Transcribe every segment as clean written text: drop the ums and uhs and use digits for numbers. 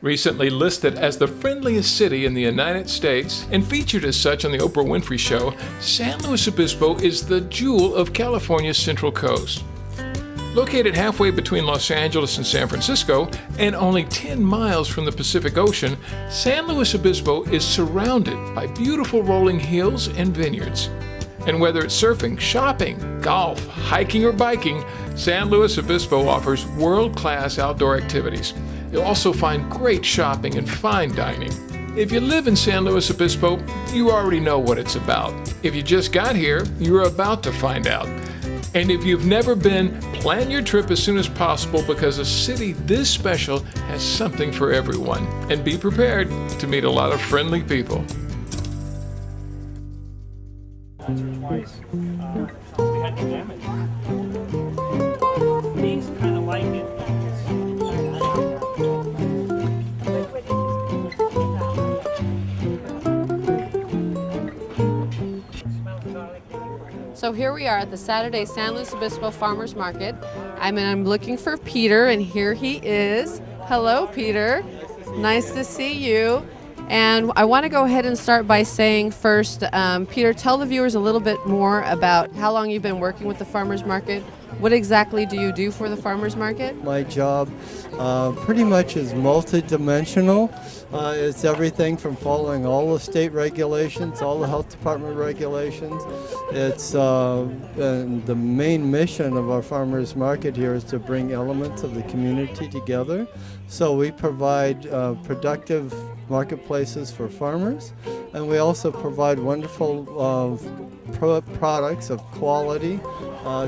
Recently listed as the friendliest city in the United States and featured as such on the Oprah Winfrey Show, San Luis Obispo is the jewel of California's Central Coast. Located halfway between Los Angeles and San Francisco and only 10 miles from the Pacific Ocean, San Luis Obispo is surrounded by beautiful rolling hills and vineyards. And whether it's surfing, shopping, golf, hiking, or biking, San Luis Obispo offers world-class outdoor activities. You'll also find great shopping and fine dining. If you live in San Luis Obispo, you already know what it's about. If you just got here, you're about to find out. And if you've never been, plan your trip as soon as possible because a city this special has something for everyone. And be prepared to meet a lot of friendly people. Once or twice, we had no damage. These kind of like it. So here we are at the Saturday San Luis Obispo Farmers Market. I'm looking for Peter, and here he is. Hello, Peter. Nice to see you. And I want to go ahead and start by saying first, Peter, tell the viewers a little bit more about how long you've been working with the Farmers Market. What exactly do you do for the Farmers Market? My job pretty much is multi-dimensional. It's everything from following all the state regulations, all the health department regulations. It's and the main mission of our farmers market here is to bring elements of the community together. So we provide productive marketplaces for farmers, and we also provide wonderful products of quality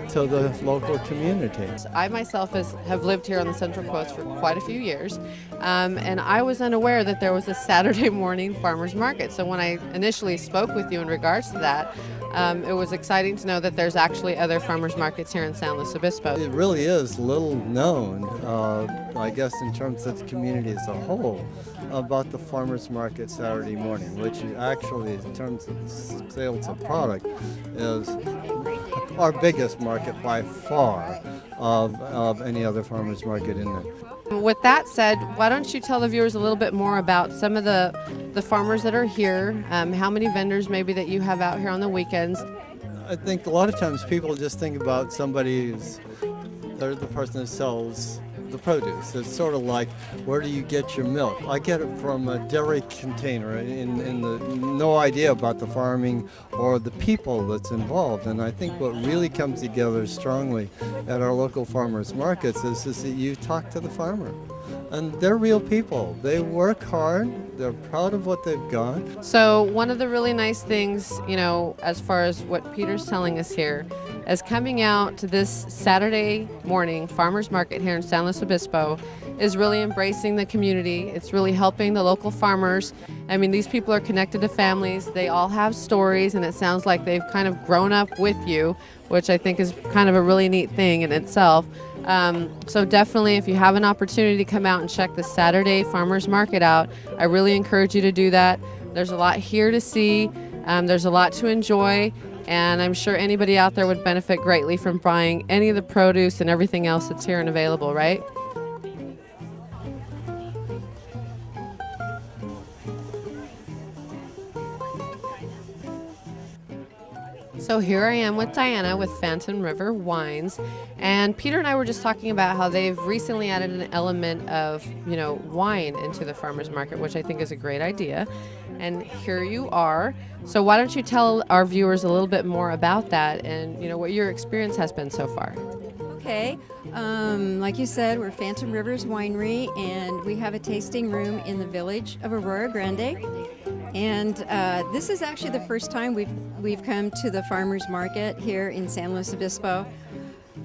to the local community. I myself have lived here on the Central Coast for quite a few years, and I was unaware that there was a Saturday morning farmers market. So when I initially spoke with you in regards to that, it was exciting to know that there's actually other farmers markets here in San Luis Obispo. It really is little known, I guess, in terms of the community as a whole, about the farmers market Saturday morning, which actually, in terms of sales of product, is our biggest market by far of any other farmers market in there. With that said, why don't you tell the viewers a little bit more about some of the farmers that are here, how many vendors maybe that you have out here on the weekends? I think a lot of times people just think about they're the person that sells the produce. It's sort of like, where do you get your milk? I get it from a dairy container in no idea about the farming or the people that's involved. And I think what really comes together strongly at our local farmers markets is that you talk to the farmer. And they're real people. They work hard. They're proud of what they've got. So one of the really nice things, as far as what Peter's telling us here, is coming out to this Saturday morning farmers market here in San Luis Obispo is really embracing the community. It's really helping the local farmers. I mean, these people are connected to families. They all have stories, and it sounds like they've kind of grown up with you, which I think is kind of a really neat thing in itself. So definitely, if you have an opportunity to come out and check the Saturday farmers market out, I really encourage you to do that. There's a lot here to see. There's a lot to enjoy. And I'm sure anybody out there would benefit greatly from buying any of the produce and everything else that's here and available, right? So here I am with Diana with Phantom River Wines, and Peter and I were just talking about how they've recently added an element of, wine into the farmers market, which I think is a great idea. And here you are. So why don't you tell our viewers a little bit more about that and, what your experience has been so far? Okay, like you said, we're Phantom Rivers Winery, and we have a tasting room in the village of Aurora Grande. And this is actually the first time we've come to the farmers market here in San Luis Obispo.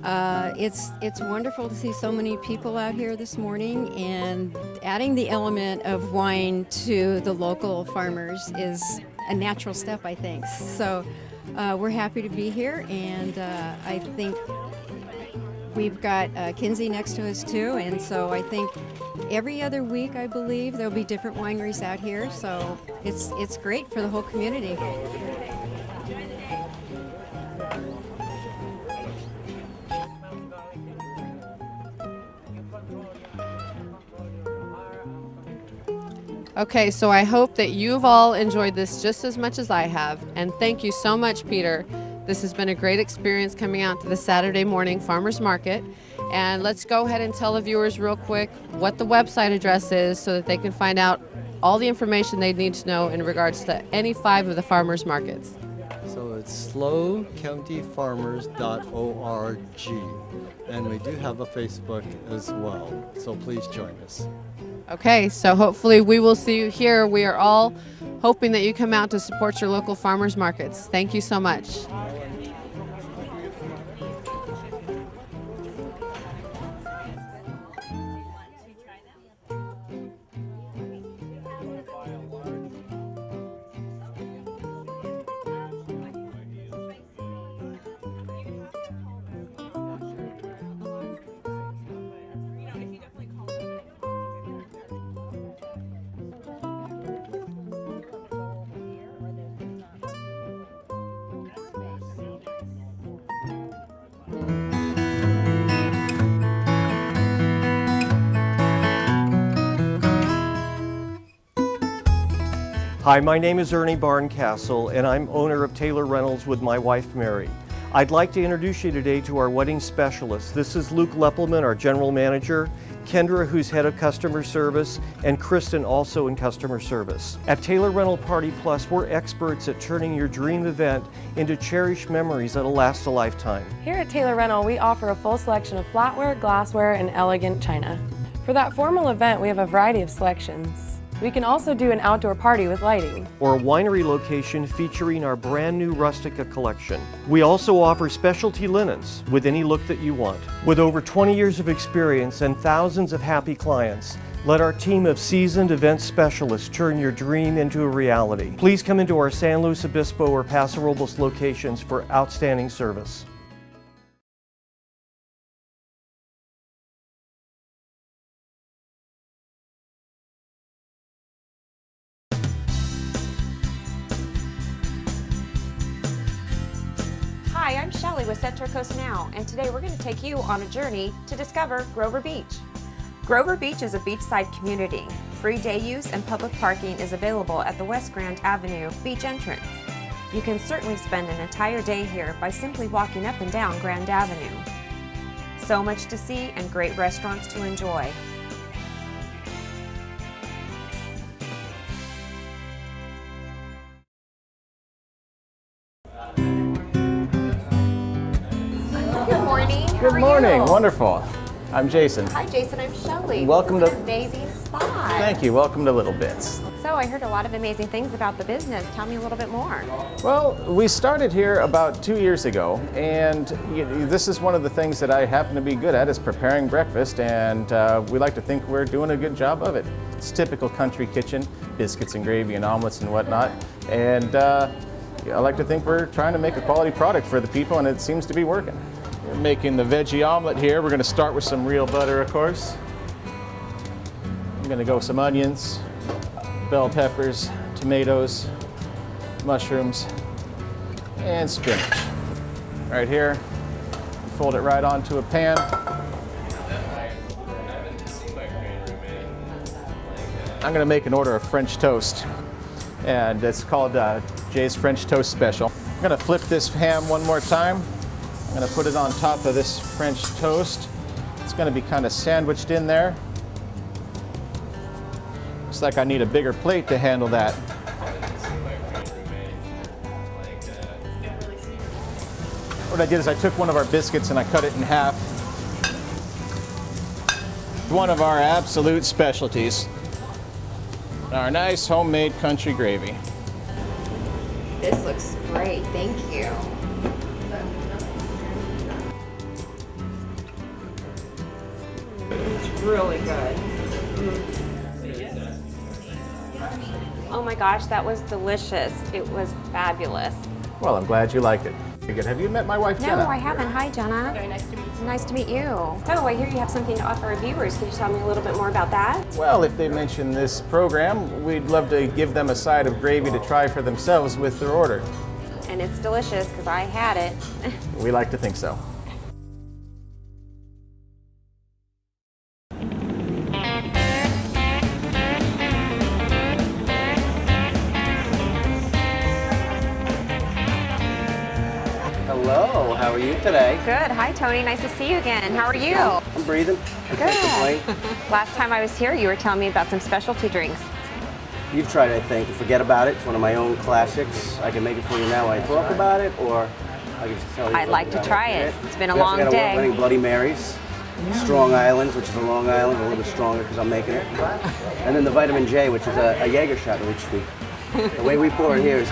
It's wonderful to see so many people out here this morning, and adding the element of wine to the local farmers is a natural step, I think. So we're happy to be here, and I think we've got Kinsey next to us too, and so I think every other week, I believe, there'll be different wineries out here, so it's great for the whole community. Okay, so I hope that you've all enjoyed this just as much as I have. And thank you so much, Peter. This has been a great experience coming out to the Saturday morning farmers market. And let's go ahead and tell the viewers real quick what the website address is so that they can find out all the information they need to know in regards to any 5 of the farmers markets. So it's slowcountyfarmers.org. And we do have a Facebook as well. So please join us. Okay, so hopefully we will see you here. We are all hoping that you come out to support your local farmers markets. Thank you so much. Hi, my name is Ernie Barncastle, and I'm owner of Taylor Rentals with my wife, Mary. I'd like to introduce you today to our wedding specialist. This is Luke Leppelman, our general manager, Kendra, who's head of customer service, and Kristen, also in customer service. At Taylor Rental Party Plus, we're experts at turning your dream event into cherished memories that'll last a lifetime. Here at Taylor Rental, we offer a full selection of flatware, glassware, and elegant china. For that formal event, we have a variety of selections. We can also do an outdoor party with lighting. Or a winery location featuring our brand new Rustica collection. We also offer specialty linens with any look that you want. With over 20 years of experience and thousands of happy clients, let our team of seasoned event specialists turn your dream into a reality. Please come into our San Luis Obispo or Paso Robles locations for outstanding service. Hi, I'm Shelley with Central Coast Now, and today we're going to take you on a journey to discover Grover Beach. Grover Beach is a beachside community. Free day use and public parking is available at the West Grand Avenue beach entrance. You can certainly spend an entire day here by simply walking up and down Grand Avenue. So much to see and great restaurants to enjoy. Good morning. Wonderful. I'm Jason. Hi Jason, I'm Shelley. Welcome This is to- an amazing spot. Thank you. Welcome to Little Bits. So I heard a lot of amazing things about the business. Tell me a little bit more. Well, we started here about 2 years ago, and this is one of the things that I happen to be good at is preparing breakfast, and we like to think we're doing a good job of it. It's typical country kitchen, biscuits and gravy and omelets and whatnot, and I like to think we're trying to make a quality product for the people, and it seems to be working. We're making the veggie omelet here. We're going to start with some real butter, of course. I'm going to go with some onions, bell peppers, tomatoes, mushrooms, and spinach. Right here, fold it right onto a pan. I'm going to make an order of French toast, and it's called Jay's French Toast Special. I'm going to flip this ham one more time. I'm going to put it on top of this French toast. It's going to be kind of sandwiched in there. Looks like I need a bigger plate to handle that. What I did is I took one of our biscuits and I cut it in half. One of our absolute specialties. Our nice homemade country gravy. This looks great, thank you. It's really good. Oh my gosh, that was delicious. It was fabulous. Well, I'm glad you liked it. Very good. Have you met my wife, No, Jenna? I haven't. Hi, Jenna. Very nice to meet you. Nice to meet you. So, I hear you have something to offer our viewers. Can you tell me a little bit more about that? Well, if they mention this program, we'd love to give them a side of gravy to try for themselves with their order. And it's delicious because I had it. We like to think so. Hello, how are you today? Good. Hi, Tony. Nice to see you again. How are you? I'm breathing. I can't complain. Last time I was here, you were telling me about some specialty drinks. You've tried, I think. Forget About It. It's one of my own classics. I can make it for you now while I talk about it, or I can just tell you. I'd like to try it. It's been a We also long got day. award-winning Bloody Marys, Strong Islands, which is a Long Island, a little bit stronger because I'm making it, and then the Vitamin J, which is a Jaeger shot, which the way we pour it here is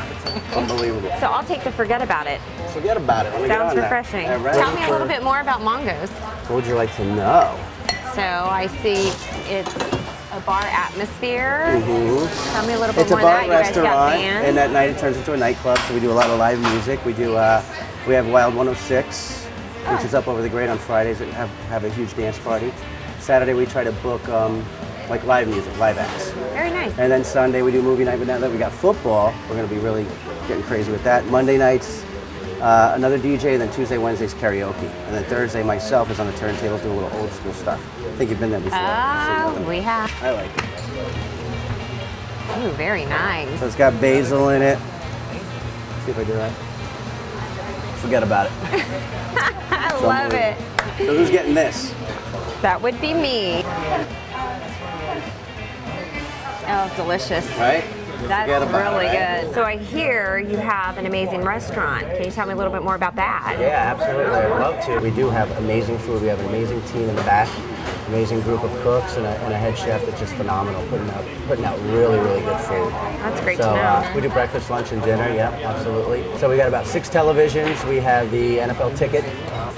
unbelievable. So I'll take the Forget About It. Forget about it. Let me get Sounds on that. refreshing. All right. Tell me a little bit more about Mongo's. What would you like to know? So I see it's a bar atmosphere. Mm-hmm. Tell me a little bit It's a more bar of that. You guys got restaurant, bands. and at night it turns into a nightclub. So we do a lot of live music. We do. We have Wild 106, which is up over the grade on Fridays, and have a huge dance party. Saturday we try to book like live music, live acts. Very nice. And then Sunday we do movie night. But now that we got football, we're going to be really getting crazy with that. Monday nights, another DJ, and then Tuesday, Wednesdays karaoke, and then Thursday myself is on the turntables doing a little old school stuff. I think you've been there before. We have. I like it. Ooh, very nice. So it's got basil in it. See if I do that. Forget about it. I love it. So who's getting this? That would be me. Oh, delicious. Right? That's Forget about really it, right? good. So I hear you have an amazing restaurant. Can you tell me a little bit more about that? Yeah, absolutely. I'd love to. We do have amazing food. We have an amazing team in the back, amazing group of cooks, and a head chef that's just phenomenal, putting out really, really good food. That's great So to know. we do breakfast, lunch, and dinner. Yeah, absolutely. So we got about 6 televisions. We have the NFL ticket,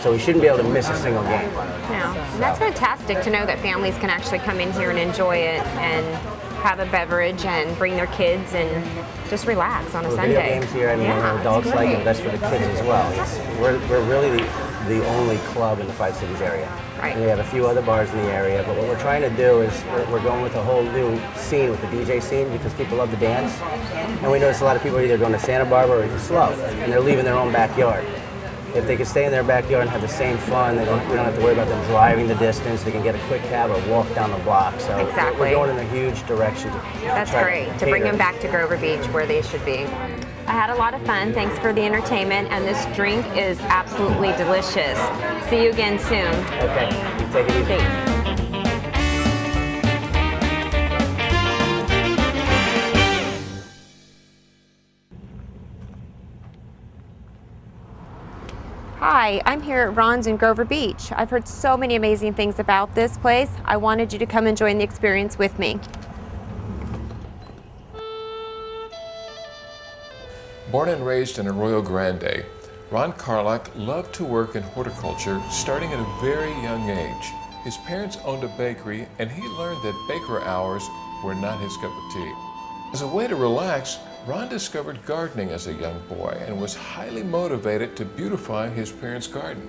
so we shouldn't be able to miss a single game. Yeah. And that's fantastic to know that families can actually come in here and enjoy it and have a beverage and bring their kids and just relax on a Well, Sunday. video games here, I mean, Yeah, adults that's like great. it, that's for the kids as well. We're really the only club in the Five Cities area. Right. And we have a few other bars in the area, but what we're trying to do is we're going with a whole new scene with the DJ scene because people love to dance. And we notice a lot of people are either going to Santa Barbara or Slow, and they're leaving their own backyard. If they can stay in their backyard and have the same fun, we don't have to worry about them driving the distance. They can get a quick cab or walk down the block. So Exactly. we're going in a huge direction. That's great, to bring them back to Grover Beach where they should be. I had a lot of fun. Thanks for the entertainment, and this drink is absolutely delicious. See you again soon. Okay, you take it easy. Thanks. Hi, I'm here at Ron's in Grover Beach. I've heard so many amazing things about this place. I wanted you to come and join the experience with me. Born and raised in Arroyo Grande, Ron Carlock loved to work in horticulture starting at a very young age. His parents owned a bakery, and he learned that baker hours were not his cup of tea. As a way to relax, Ron discovered gardening as a young boy and was highly motivated to beautify his parents' garden.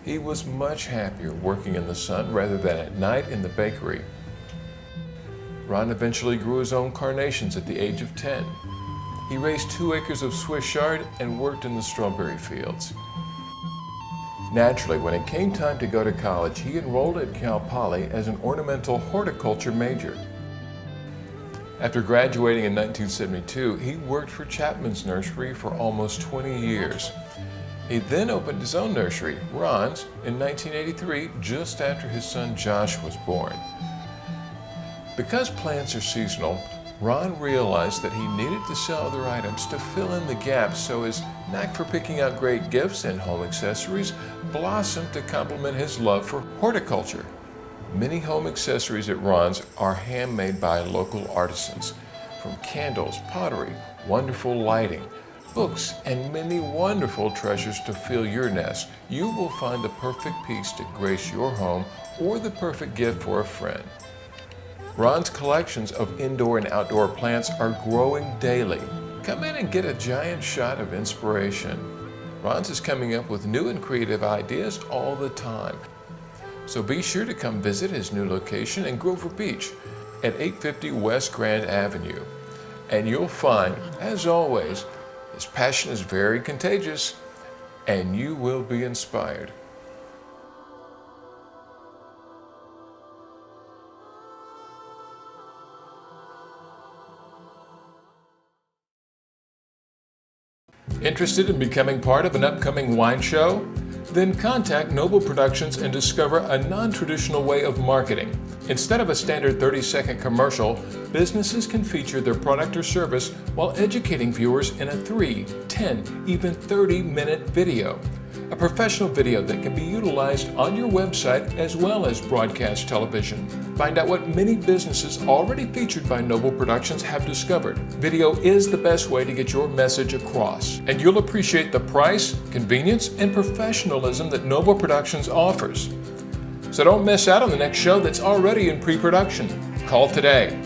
He was much happier working in the sun rather than at night in the bakery. Ron eventually grew his own carnations at the age of 10. He raised 2 acres of Swiss chard and worked in the strawberry fields. Naturally, when it came time to go to college, he enrolled at Cal Poly as an ornamental horticulture major. After graduating in 1972, he worked for Chapman's Nursery for almost 20 years. He then opened his own nursery, Ron's, in 1983, just after his son Josh was born. Because plants are seasonal, Ron realized that he needed to sell other items to fill in the gaps, so his knack for picking out great gifts and home accessories blossomed to complement his love for horticulture. Many home accessories at Ron's are handmade by local artisans. From candles, pottery, wonderful lighting, books, and many wonderful treasures to fill your nest, you will find the perfect piece to grace your home or the perfect gift for a friend. Ron's collections of indoor and outdoor plants are growing daily. Come in and get a giant shot of inspiration. Ron's is coming up with new and creative ideas all the time. So be sure to come visit his new location in Grover Beach at 850 West Grand Avenue. And you'll find, as always, his passion is very contagious, and you will be inspired. Interested in becoming part of an upcoming wine show? Then contact Noble Productions and discover a non-traditional way of marketing. Instead of a standard 30-second commercial, businesses can feature their product or service while educating viewers in a 3, 10, even 30-minute video. A professional video that can be utilized on your website as well as broadcast television. Find out what many businesses already featured by Noble Productions have discovered. Video is the best way to get your message across, and you'll appreciate the price, convenience, and professionalism that Noble Productions offers. So don't miss out on the next show that's already in pre-production. Call today.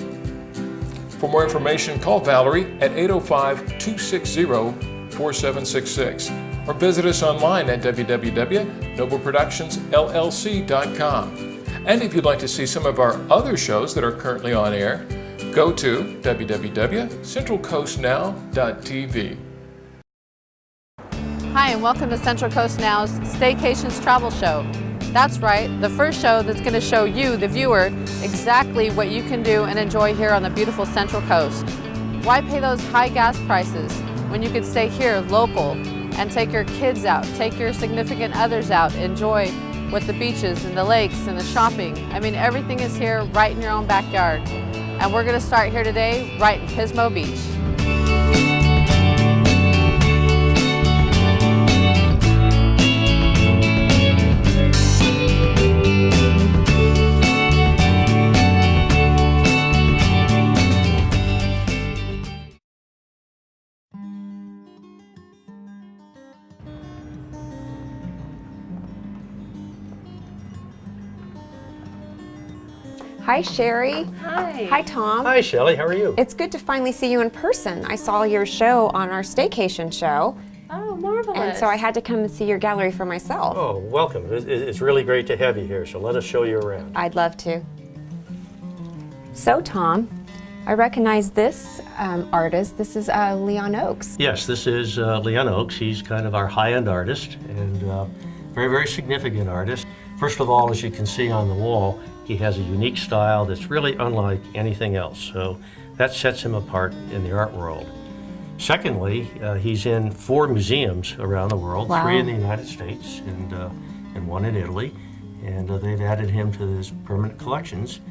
For more information, call Valerie at 805-260-4766 or visit us online at www.nobleproductionsllc.com. And if you'd like to see some of our other shows that are currently on air, go to www.centralcoastnow.tv. Hi, and welcome to Central Coast Now's Staycations Travel Show. That's right, the first show that's going to show you, the viewer, exactly what you can do and enjoy here on the beautiful Central Coast. Why pay those high gas prices when you could stay here local and take your kids out, take your significant others out, enjoy what the beaches and the lakes and the shopping. I mean, everything is here right in your own backyard. And we're going to start here today right in Pismo Beach. Hi, Sherry. Hi. Hi, Tom. Hi, Shelley. How are you? It's good to finally see you in person. I saw your show on our staycation show. Oh, marvelous. And so I had to come and see your gallery for myself. Oh, welcome. It's really great to have you here, so let us show you around. I'd love to. So, Tom, I recognize this artist. This is Leon Oakes. Yes, this is Leon Oakes. He's kind of our high-end artist and very, very significant artist. First of all, as you can see on the wall, he has a unique style that's really unlike anything else, so that sets him apart in the art world. Secondly, he's in 4 museums around the world, wow. 3 in the United States and 1 in Italy, and they've added him to his permanent collections.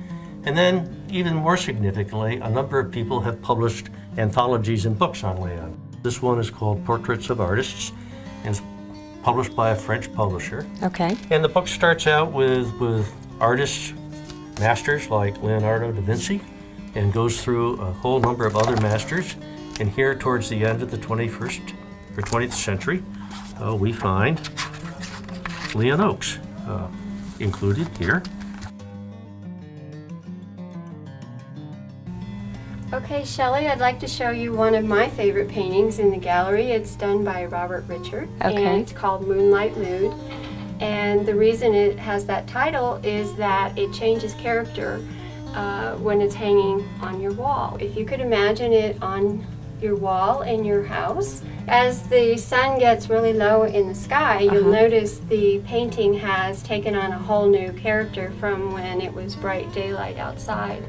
And then, even more significantly, a number of people have published anthologies and books on Leon. This one is called Portraits of Artists, and it's published by a French publisher. Okay. And the book starts out with artists, masters like Leonardo da Vinci, and goes through a whole number of other masters. And here towards the end of the 21st or 20th century, we find Leon Oakes included here. Okay, Shelley, I'd like to show you one of my favorite paintings in the gallery. It's done by Robert Richard, okay. and it's called Moonlight Mood. And the reason it has that title is that it changes character when it's hanging on your wall. If you could imagine it on your wall in your house, as the sun gets really low in the sky, you'll notice the painting has taken on a whole new character from when it was bright daylight outside.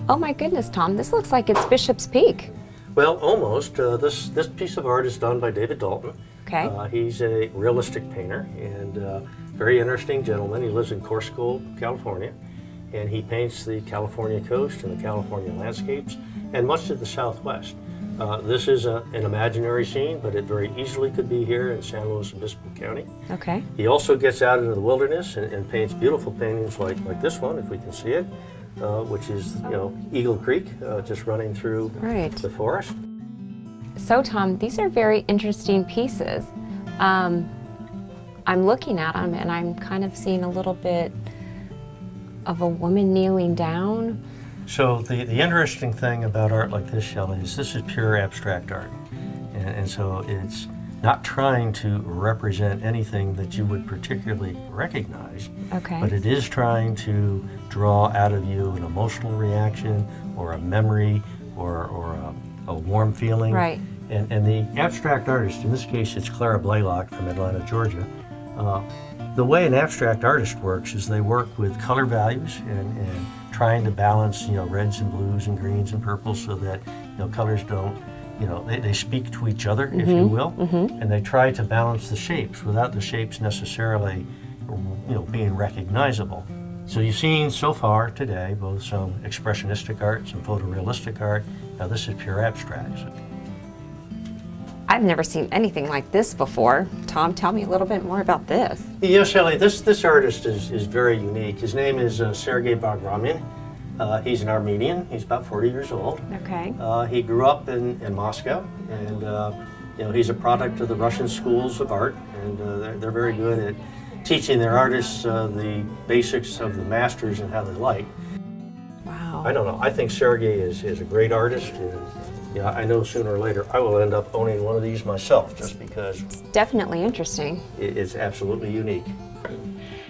Oh my goodness, Tom, this looks like it's Bishop's Peak. Well, almost. This piece of art is done by David Dalton. Okay. He's a realistic painter and very interesting gentleman. He lives in Corso, California, and he paints the California coast and the California landscapes and much of the Southwest. This is an imaginary scene, but it very easily could be here in San Luis Obispo County. Okay. He also gets out into the wilderness and paints beautiful paintings like this one, if we can see it. Which is, Eagle Creek, just running through the forest. So, Tom, these are very interesting pieces. I'm looking at them and I'm kind of seeing a little bit of a woman kneeling down. So the interesting thing about art like this, Shelley, is this is pure abstract art. And so it's not trying to represent anything that you would particularly recognize, but it is trying to draw out of you an emotional reaction or a memory or a warm feeling. Right. And the abstract artist, in this case it's Clara Blaylock from Atlanta, Georgia, the way an abstract artist works is they work with color values and trying to balance, reds and blues and greens and purples so that, colors don't, they speak to each other, if you will, and they try to balance the shapes without the shapes necessarily, being recognizable. So you've seen so far today both some expressionistic art, some photorealistic art. Now this is pure abstracts. I've never seen anything like this before. Tom, tell me a little bit more about this. Yes, Ellie, this artist is very unique. His name is Sergei Bagramian. He's an Armenian. He's about 40 years old. Okay. He grew up in Moscow, and he's a product of the Russian schools of art, and they're very good at teaching their artists the basics of the masters and how they light. Wow. I don't know. I think Sergei is a great artist, and I know sooner or later I will end up owning one of these myself, just because Definitely interesting. it's absolutely unique.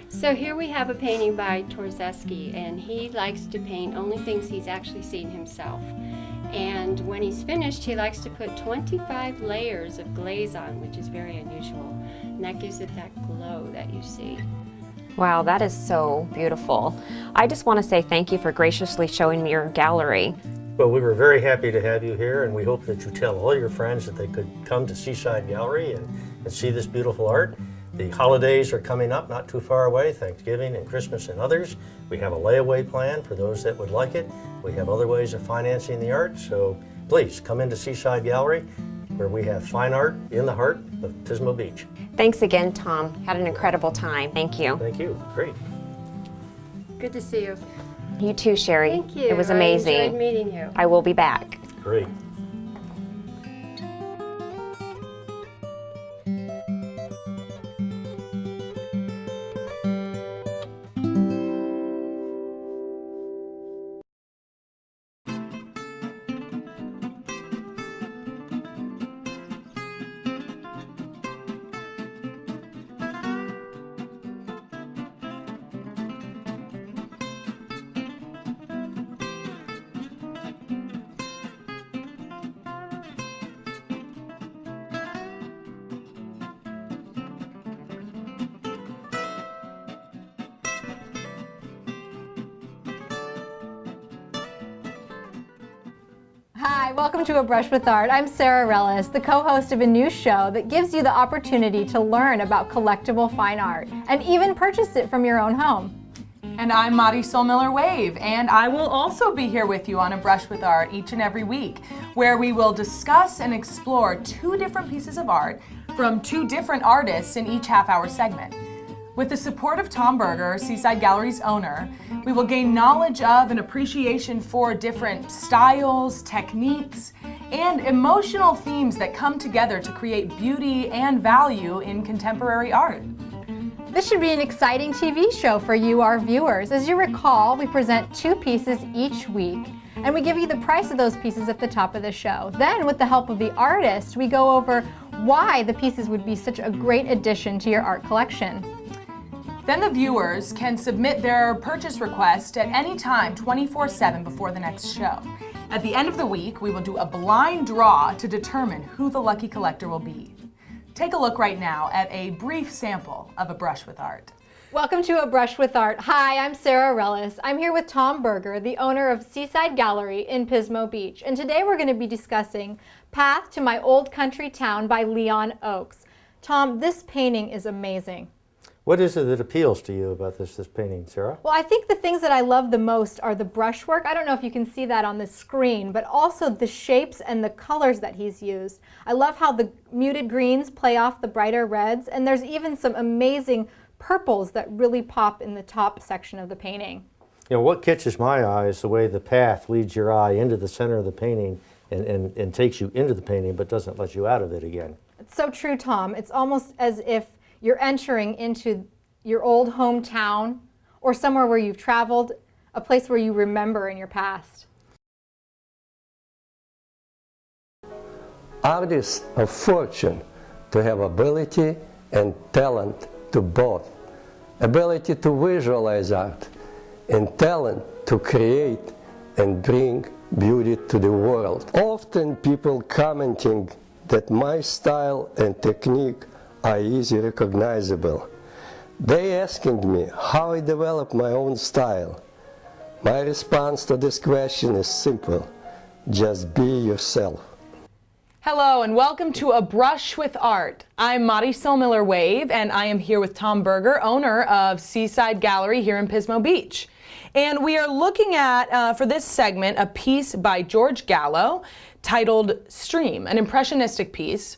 So here we have a painting by Torzeski, and he likes to paint only things he's actually seen himself. And when he's finished, he likes to put 25 layers of glaze on, which is very unusual. And that gives it that glow that you see. Wow, that is so beautiful. I just want to say thank you for graciously showing me your gallery. Well, we were very happy to have you here, and we hope that you tell all your friends that they could come to Seaside Gallery and see this beautiful art. The holidays are coming up not too far away, Thanksgiving and Christmas and others. We have a layaway plan for those that would like it. We have other ways of financing the art, so please come into Seaside Gallery, where we have fine art in the heart of Pismo Beach. Thanks again, Tom. Had an incredible time. Thank you. Thank you. Great. Good to see you. You too, Sherry. Thank you. It was amazing. I enjoyed meeting you. I will be back. Great. Hi, welcome to A Brush with Art. I'm Sarah Rellis, the co-host of a new show that gives you the opportunity to learn about collectible fine art and even purchase it from your own home. And I'm Marisol Miller-Wave, and I will also be here with you on A Brush with Art each and every week, where we will discuss and explore 2 different pieces of art from 2 different artists in each half-hour segment. With the support of Tom Berger, Seaside Gallery's owner, we will gain knowledge of and appreciation for different styles, techniques, and emotional themes that come together to create beauty and value in contemporary art. This should be an exciting TV show for you, our viewers. As you recall, we present 2 pieces each week, and we give you the price of those pieces at the top of the show. Then, with the help of the artist, we go over why the pieces would be such a great addition to your art collection. Then the viewers can submit their purchase request at any time 24/7 before the next show. At the end of the week, we will do a blind draw to determine who the lucky collector will be. Take a look right now at a brief sample of A Brush with Art. Welcome to A Brush with Art. Hi, I'm Sarah Rellis. I'm here with Tom Berger, the owner of Seaside Gallery in Pismo Beach. And today we're going to be discussing Path to My Old Country Town by Leon Oakes. Tom, this painting is amazing. What is it that appeals to you about this painting, Sarah? Well, I think the things that I love the most are the brushwork. I don't know if you can see that on the screen, but also the shapes and the colors that he's used. I love how the muted greens play off the brighter reds, and there's even some amazing purples that really pop in the top section of the painting. What catches my eye is the way the path leads your eye into the center of the painting and takes you into the painting but doesn't let you out of it again. It's so true, Tom. It's almost as if you're entering into your old hometown or somewhere where you've traveled, a place where you remember in your past. Artists are fortunate to have ability and talent to both. Ability to visualize art and talent to create and bring beauty to the world. Often people commenting that my style and technique are easily recognizable. They asking me how I develop my own style. My response to this question is simple. Just be yourself. Hello and welcome to A Brush with Art. I'm Marisol Miller-Wave and I am here with Tom Berger, owner of Seaside Gallery here in Pismo Beach. And we are looking at, for this segment, a piece by George Gallo titled Stream, an impressionistic piece.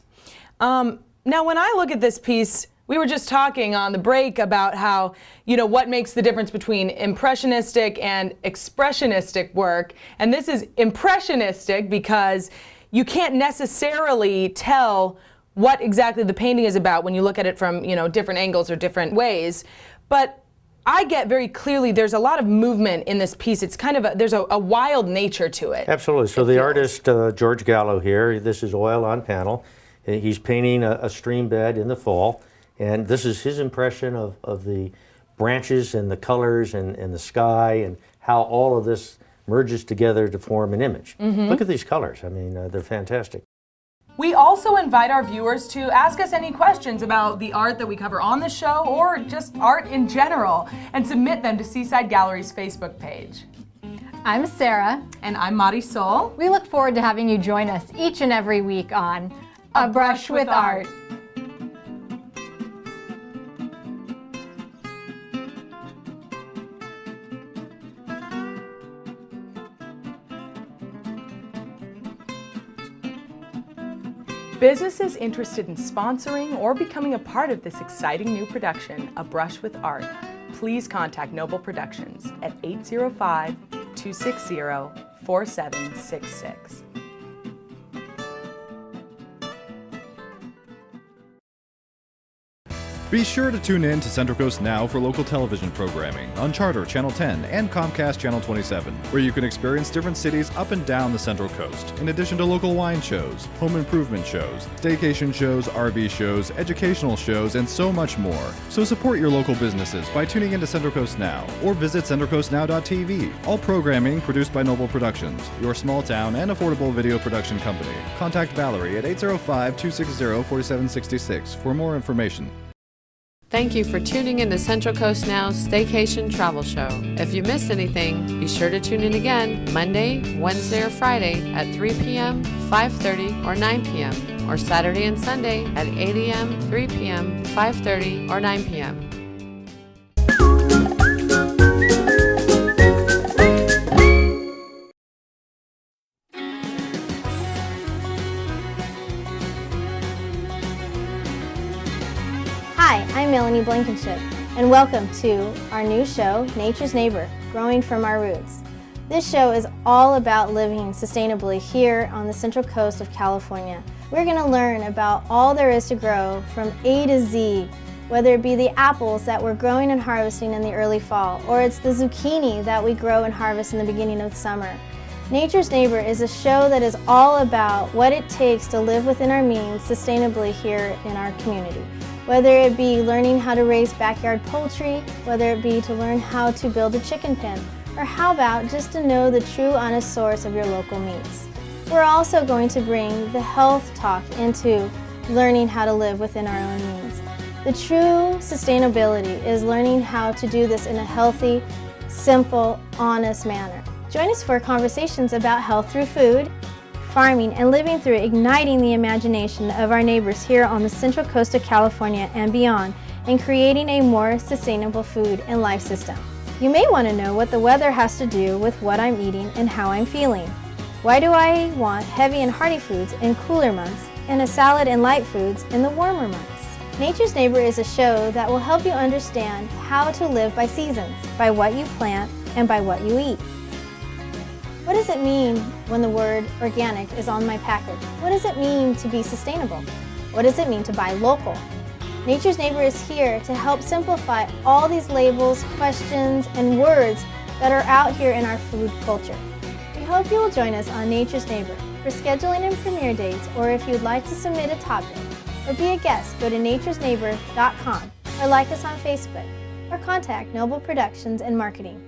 Now when I look at this piece, we were just talking on the break about how, you know, what makes the difference between impressionistic and expressionistic work. And this is impressionistic because you can't necessarily tell what exactly the painting is about when you look at it from, you know, different angles or different ways. But I get very clearly there's a lot of movement in this piece. It's kind of there's a wild nature to it. Absolutely. So the artist, George Gallo here, this is oil on panel. He's painting a stream bed in the fall. And this is his impression of the branches and the colors and the sky and how all of this merges together to form an image. Look at these colors. I mean, they're fantastic. We also invite our viewers to ask us any questions about the art that we cover on the show or just art in general and submit them to Seaside Gallery's Facebook page. I'm Sarah. And I'm Marisol. We look forward to having you join us each and every week on A Brush with Art. Businesses interested in sponsoring or becoming a part of this exciting new production, A Brush with Art, please contact Noble Productions at 805-260-4766. Be sure to tune in to Central Coast Now for local television programming on Charter Channel 10 and Comcast Channel 27, where you can experience different cities up and down the Central Coast, in addition to local wine shows, home improvement shows, staycation shows, RV shows, educational shows, and so much more. So support your local businesses by tuning into Central Coast Now or visit centralcoastnow.tv. All programming produced by Noble Productions, your small town and affordable video production company. Contact Valerie at 805-260-4766 for more information. Thank you for tuning in to Central Coast Now's Staycation Travel Show. If you missed anything, be sure to tune in again Monday, Wednesday, or Friday at 3 p.m., 5:30, or 9 p.m., or Saturday and Sunday at 8 a.m., 3 p.m., 5:30, or 9 p.m. Hi, I'm Melanie Blankenship, and welcome to our new show, Nature's Neighbor, Growing from Our Roots. This show is all about living sustainably here on the Central Coast of California. We're going to learn about all there is to grow from A to Z, whether it be the apples that we're growing and harvesting in the early fall, or it's the zucchini that we grow and harvest in the beginning of summer. Nature's Neighbor is a show that is all about what it takes to live within our means sustainably here in our community. Whether it be learning how to raise backyard poultry, whether it be to learn how to build a chicken pen, or how about just to know the true honest source of your local meats. We're also going to bring the health talk into learning how to live within our own means. The true sustainability is learning how to do this in a healthy, simple, honest manner. Join us for conversations about health through food, farming, and living through igniting the imagination of our neighbors here on the Central Coast of California and beyond, and creating a more sustainable food and life system. You may want to know what the weather has to do with what I'm eating and how I'm feeling. Why do I want heavy and hearty foods in cooler months and a salad and light foods in the warmer months? Nature's Neighbor is a show that will help you understand how to live by seasons, by what you plant, and by what you eat. What does it mean when the word organic is on my package? What does it mean to be sustainable? What does it mean to buy local? Nature's Neighbor is here to help simplify all these labels, questions, and words that are out here in our food culture. We hope you will join us on Nature's Neighbor. For scheduling and premiere dates, or if you'd like to submit a topic or be a guest, go to naturesneighbor.com or like us on Facebook or contact Noble Productions and Marketing.